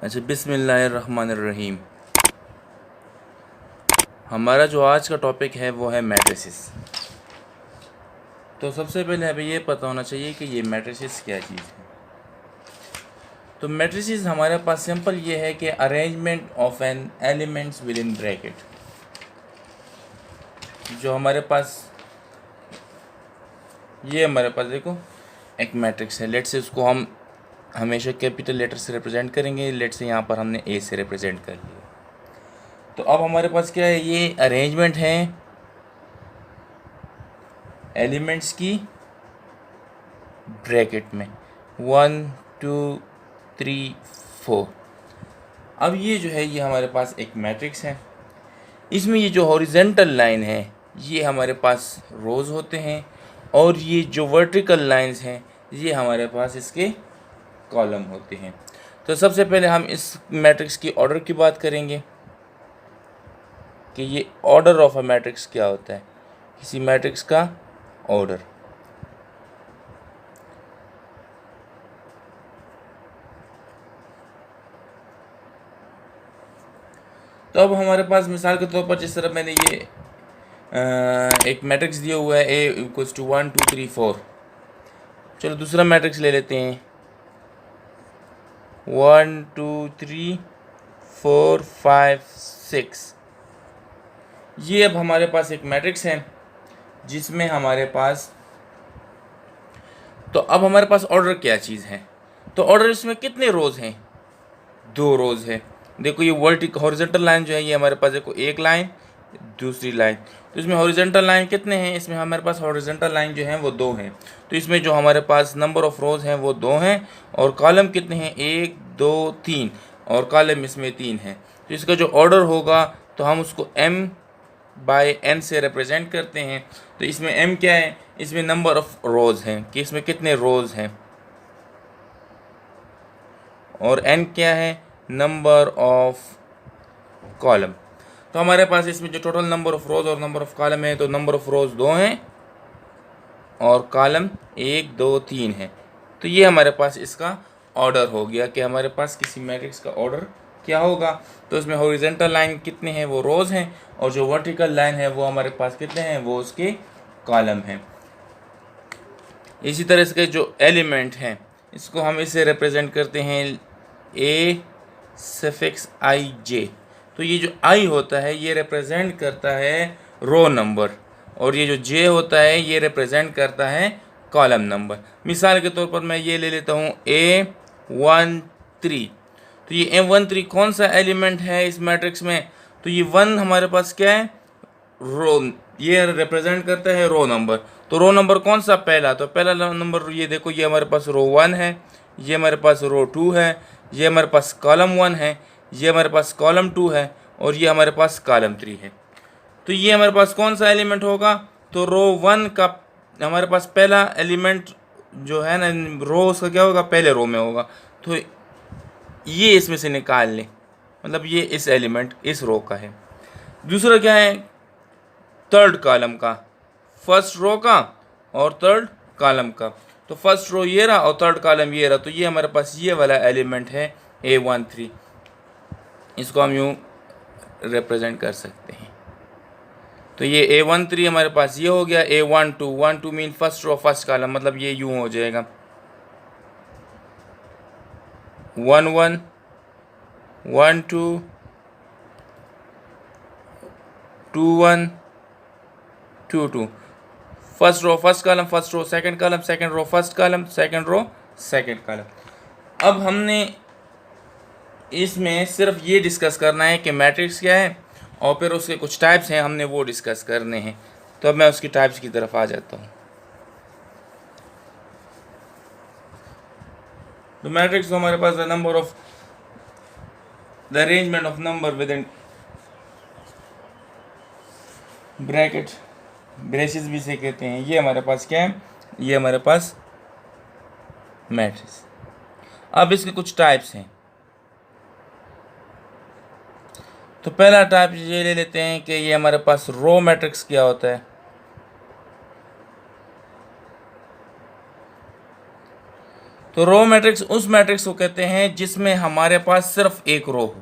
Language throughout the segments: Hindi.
अच्छा, बिस्मिल्लाहिर्रहमानिर्रहीम। हमारा जो आज का टॉपिक है वो है मैट्रिसेस। तो सबसे पहले हमें ये पता होना चाहिए कि ये मैट्रिसेस क्या चीज़ है। तो मैट्रिसेस हमारे पास सिंपल ये है कि arrangement of n elements within bracket. जो हमारे पास देखो एक मैट्रिक्स है। लेट से उसको हम हमेशा कैपिटल लेटर से रिप्रेजेंट करेंगे। लेट से यहाँ पर हमने ए से रिप्रेजेंट कर लिया। तो अब हमारे पास क्या है, ये अरेंजमेंट है एलिमेंट्स की ब्रैकेट में 1 2 3 4। अब ये जो है ये हमारे पास एक मैट्रिक्स है। इसमें ये जो हॉरिजेंटल लाइन है ये हमारे पास रोज़ होते हैं और ये जो वर्टिकल लाइंस हैं ये हमारे पास इसके कॉलम होते हैं। तो सबसे पहले हम इस मैट्रिक्स की ऑर्डर की बात करेंगे कि ये ऑर्डर ऑफ अ मैट्रिक्स क्या होता है, किसी मैट्रिक्स का ऑर्डर। तो अब हमारे पास मिसाल के तौर पर जिस तरह मैंने ये एक मैट्रिक्स दिया हुआ है ए इक्वल्स टू 1 2 3 4। चलो दूसरा मैट्रिक्स ले लेते हैं 1 2 3 4 5 6। ये अब हमारे पास एक मैट्रिक्स है जिसमें हमारे पास, तो अब हमारे पास ऑर्डर क्या चीज़ है। तो ऑर्डर इसमें कितने रोज़ हैं, 2 रोज़ है। देखो ये वर्टिकल हॉरिजॉन्टल लाइन जो है ये हमारे पास देखो एक लाइन दूसरी लाइन। तो इसमें हॉरिजॉन्टल लाइन कितने हैं, इसमें हमारे पास हॉरिजॉन्टल लाइन जो है वो 2 हैं। तो इसमें जो हमारे पास नंबर ऑफ़ रोज़ हैं वो 2 हैं और कॉलम कितने हैं 1 2 3 और कॉलम इसमें 3 हैं। तो इसका जो ऑर्डर होगा तो हम उसको m/n से रिप्रेजेंट करते हैं। तो इसमें m क्या है, इसमें नंबर ऑफ़ रोज़ हैं कि इसमें कितने रोज़ हैं और n क्या है, नंबर ऑफ कॉलम। तो हमारे पास इसमें जो टोटल नंबर ऑफ रोज़ और नंबर ऑफ कॉलम है तो नंबर ऑफ रोज़ 2 हैं और कॉलम 1 2 3 है। तो ये हमारे पास इसका ऑर्डर हो गया कि हमारे पास किसी मैट्रिक्स का ऑर्डर क्या होगा। तो इसमें हॉरिजॉन्टल लाइन कितने हैं वो रोज़ हैं और जो वर्टिकल लाइन है वो हमारे पास कितने हैं, वो उसके कॉलम हैं। इसी तरह से जो एलिमेंट हैं इसको हम इसे रिप्रेजेंट करते हैं a सफिक्स ij। तो ये जो i होता है ये रिप्रेजेंट करता है रो नंबर और ये जो j होता है ये रिप्रेजेंट करता है कॉलम नंबर। मिसाल के तौर पर मैं ये ले लेता हूँ A13। तो ये A13 कौन सा एलिमेंट है इस मैट्रिक्स में, तो ये 1 हमारे पास क्या है, रो, ये रिप्रेजेंट करता है रो नंबर। तो रो नंबर कौन सा, पहला। तो पहला नंबर ये देखो ये हमारे पास रो 1 है, ये हमारे पास रो 2 है, ये हमारे पास कॉलम 1 है, ये हमारे पास कॉलम 2 है और ये हमारे पास कॉलम 3 है। तो ये हमारे पास कौन सा एलिमेंट होगा, तो रो 1 का हमारे पास पहला एलिमेंट जो है ना, रो उसका क्या होगा, पहले रो में होगा। तो ये इसमें से निकाल लें, मतलब ये इस एलिमेंट इस रो का है। दूसरा क्या है, थर्ड कॉलम का, फर्स्ट रो का और थर्ड कॉलम का। तो फर्स्ट रो ये रहा और थर्ड कॉलम ये रहा। तो ये हमारे पास ये वाला एलिमेंट है A13। इसको हम यूँ रिप्रेजेंट कर सकते हैं। तो ये A13 हमारे पास ये हो गया। A12 1 2 mean first row first column, मतलब ये यूँ हो जाएगा 1 1 1 2 2 1 2 2। First row first column, first row second column, second row first column, second row second column. अब हमने इसमें सिर्फ ये डिस्कस करना है कि मैट्रिक्स क्या है और फिर उसके कुछ टाइप्स हैं, हमने वो डिस्कस करने हैं। तो अब मैं उसकी टाइप्स की तरफ आ जाता हूँ। तो मैट्रिक्स तो हमारे पास the number of the arrangement of number within bracket, braces भी से कहते हैं। ये हमारे पास क्या है, ये हमारे पास मैट्रिक्स। अब इसके कुछ टाइप्स हैं। तो पहला टाइप ये ले लेते हैं कि ये हमारे पास रो मैट्रिक्स क्या होता है। तो रो मैट्रिक्स उस मैट्रिक्स को कहते हैं जिसमें हमारे पास सिर्फ एक रो हो।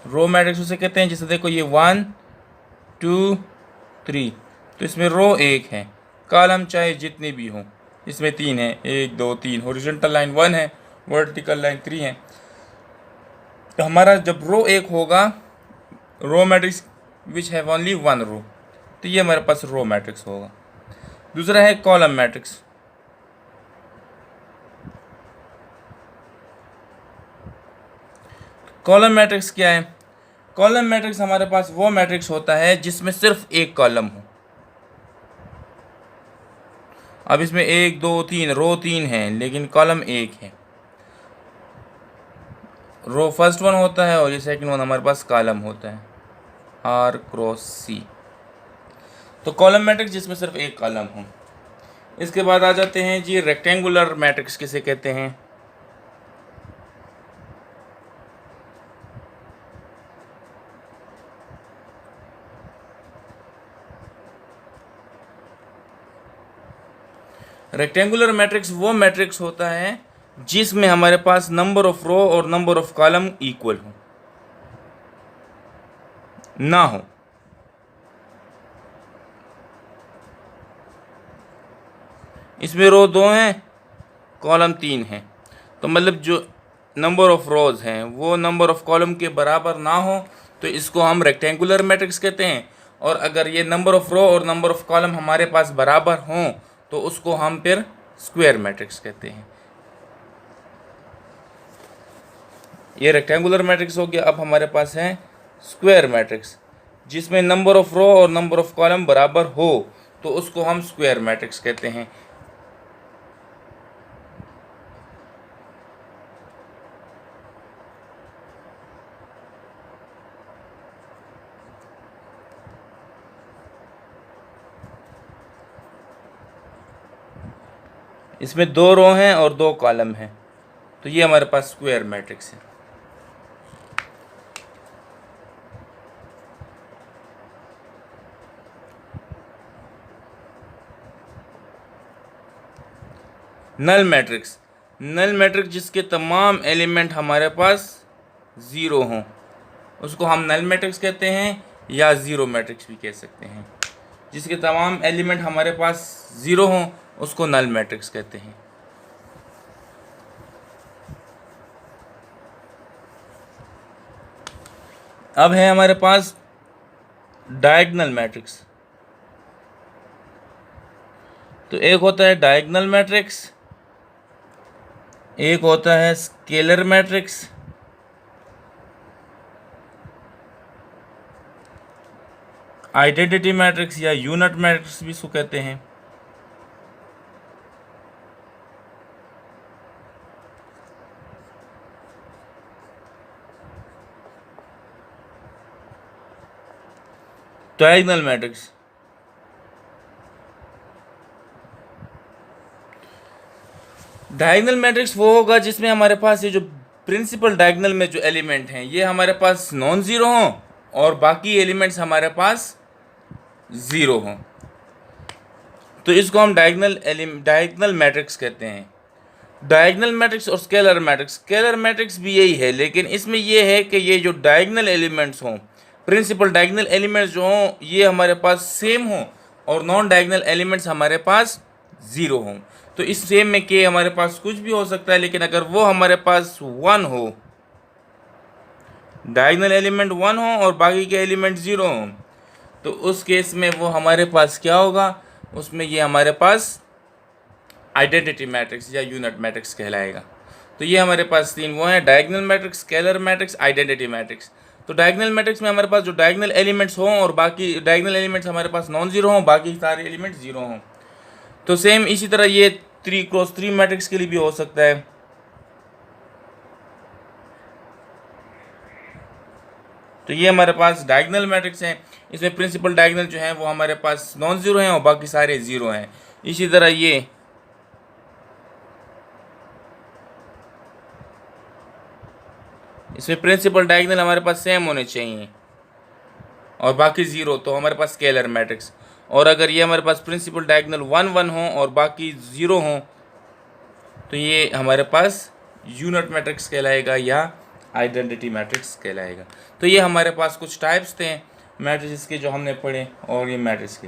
रो मैट्रिक्स उसे कहते हैं जिसे देखो ये 1 2 3, तो इसमें रो एक है, कॉलम चाहे जितने भी हों, इसमें 3 है, 1 2 3, हॉरिजॉन्टल लाइन 1 है, वर्टिकल लाइन 3 है। तो हमारा जब रो एक होगा, row matrix which have only 1 row, तो ये हमारे पास रो मैट्रिक्स होगा। दूसरा है कॉलम मैट्रिक्स। कॉलम मैट्रिक्स क्या है? कॉलम मैट्रिक्स हमारे पास वो मैट्रिक्स होता है जिसमें सिर्फ एक कॉलम हो। अब इसमें 1 2 3 रो 3 है लेकिन कॉलम एक है। रो फर्स्ट वन होता है और ये सेकंड वन हमारे पास कॉलम होता है, R क्रॉस C। तो कॉलम मैट्रिक्स जिसमें सिर्फ एक कॉलम हो। इसके बाद आ जाते हैं जी रेक्टेंगुलर मैट्रिक्स किसे कहते हैं? रेक्टेंगुलर मैट्रिक्स वो मैट्रिक्स होता है जिसमें हमारे पास नंबर ऑफ रो और नंबर ऑफ कॉलम इक्वल हो, ना हो। इसमें रो 2 हैं, कॉलम 3 हैं, तो मतलब जो नंबर ऑफ रोज हैं वो नंबर ऑफ कॉलम के बराबर ना हो, तो इसको हम रेक्टेंगुलर मैट्रिक्स कहते हैं। और अगर ये नंबर ऑफ रो और नंबर ऑफ कॉलम हमारे पास बराबर हों तो उसको हम फिर स्क्वायर मैट्रिक्स कहते हैं। ये रेक्टेंगुलर मैट्रिक्स हो गया। अब हमारे पास है स्क्वायर मैट्रिक्स, जिसमें नंबर ऑफ रो और नंबर ऑफ कॉलम बराबर हो तो उसको हम स्क्वायर मैट्रिक्स कहते हैं। इसमें 2 रो हैं और 2 कॉलम हैं, तो ये हमारे पास स्क्वायर मैट्रिक्स है। Null matrix. नल मैट्रिक्स जिसके तमाम एलिमेंट हमारे पास ज़ीरो हों उसको हम नल मैट्रिक्स कहते हैं, या ज़ीरो मैट्रिक्स भी कह सकते हैं। जिसके तमाम एलिमेंट हमारे पास ज़ीरो हों उसको नल मैट्रिक्स कहते हैं। अब है हमारे पास डायगोनल मैट्रिक्स। तो एक होता है डायगोनल मैट्रिक्स, एक होता है स्केलर मैट्रिक्स, आइडेंटिटी मैट्रिक्स या यूनिट मैट्रिक्स भी इसको कहते हैं। Diagonal matrix. डायगोनल मैट्रिक्स वो होगा जिसमें हमारे पास ये जो प्रिंसिपल डायगोनल में जो एलिमेंट हैं ये हमारे पास नॉन ज़ीरो हों और बाकी एलिमेंट्स हमारे पास ज़ीरो हों, तो इसको हम डायगोनल मैट्रिक्स कहते हैं। डायगोनल मैट्रिक्स और स्केलर मैट्रिक्स। स्केलर मैट्रिक्स भी यही है, लेकिन इसमें ये है कि ये जो डायगोनल एलिमेंट्स हों, प्रिंसिपल डायगोनल एलिमेंट्स जो हों ये हमारे पास सेम हों और नॉन डायगोनल एलिमेंट्स हमारे पास ज़ीरो हों। तो इस सेम में के हमारे पास कुछ भी हो सकता है, लेकिन अगर वो हमारे पास 1 हो, डायगोनल एलिमेंट 1 हो और बाकी के एलिमेंट 0 हों, तो उस केस में वो हमारे पास क्या होगा? उसमें ये हमारे पास आइडेंटिटी मैट्रिक्स या यूनिट मैट्रिक्स कहलाएगा। तो ये हमारे पास 3 वो हैं, diagonal matrix, scalar matrix, identity matrix. तो डायगोनल मैट्रिक्स में हमारे पास जो डायगोनल एलिमेंट्स हों और बाकी डायगोनल एलिमेंट्स हमारे पास नॉन ज़ीरो हों, बाकी सारे एलिमेंट 0 हों। तो सेम इसी तरह ये 3x3 मैट्रिक्स के लिए भी हो सकता है। तो ये हमारे पास डायगोनल मैट्रिक्स हैं, इसमें प्रिंसिपल डायगोनल जो हैं वो हमारे पास नॉन ज़ीरो हैं और बाकी सारे 0 हैं। इसी तरह ये इसमें प्रिंसिपल डायगोनल हमारे पास सेम होने चाहिए और बाकी 0, तो हमारे पास स्केलर मैट्रिक्स। और अगर ये हमारे पास प्रिंसिपल डायगोनल 1 1 हो और बाकी 0 हों तो ये हमारे पास यूनिट मैट्रिक्स कहलाएगा या आइडेंटिटी मैट्रिक्स कहलाएगा। तो ये हमारे पास कुछ टाइप्स थे मैट्रिक्स के जो हमने पढ़े, और ये मैट्रिक्स के